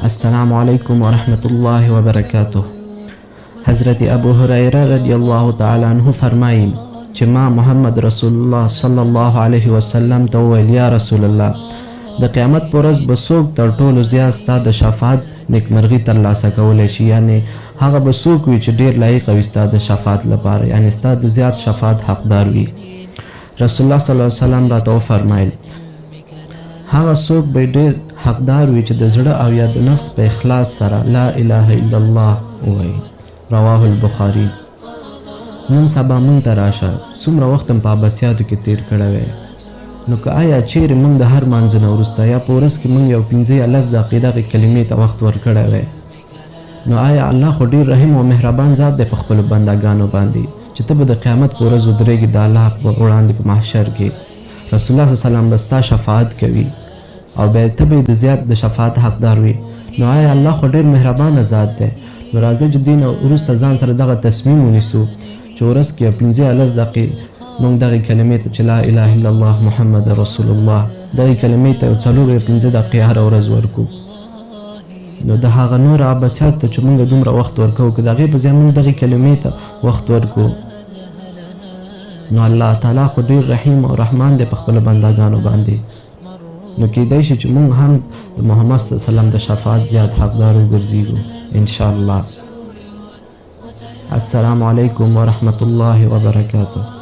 السلام علیکم ورحمۃ اللہ وبرکاتہ. حضرت ابو هريره رضی الله تعالی عنہ فرمایي چې ما محمد رسول الله صلی الله علیه وسلم ته وویل یا رسول الله د قیامت پر ورځ به څوک تر ټولو زیات ستا د شفاعت نیکمرغي ترلاسه کولی شي، یعنی هغه به څوک وي چې ډېر لایق وي ستا د شفاعت لپاره، یعنی ستا د زیات شفاعت حقدار وي. رسول الله صلی الله علیه وسلم راته وفرمایل هغه څوک به ډېر حقدار وي چې د زړه او یا د نفس په اخلاص سره لا اله الا الله ووایي. رواه البخاري. نن سبا موږ ته راشه څومره وخت هم په عباسیاتو کې تیر کړی وی، نو که آیا چیرې موږ د هر مانځه نه وروسته یا په ورځ کې موږ یو 5 یا 10 دقیقې دغې کلمې ته وخت ورکړی وی، نو آیا الله خو ډېر رحیم او مهربان ذات دی په خپلو بندګانو باندې چې ته به د قیامت په ورځ ودرېږي د الله په وړاندې په محشر کې. رسول الله صلی الله علیه وسلم به ستا شفاعت کوي او بیا ته به د زیات د شفاعت حقدار وي. نو آیا الله خو ډېر مهربانه ذات دی، نو راځئ چې دې نه وروسته ځان سره دغه تصمیم ونیسو چې ورځ کې 15 یا 10 دقیقې موږ دغې کلمې ته چې لا اله الا الله محمد رسول الله دغې کلمې ته 4 یا 15 دقیقې هره ورځ ورکو. نو د هغه نور عباسیاتو ته چې موږ دومره وخت ورکوو که د هغې په ځای موږ دغې کلمې ته وخت ورکو، نو الله تعالی خو ډېر رحیم او رحمان دی په خپلو بندګانو باندې. نو کیدای شي چې موږ هم د محمد صلی الله علیه وسلم د شفاعت زیات حقدار وګرځېږو انشاءالله. السلام علیکم ورحمۃ اللہ وبرکاتہ.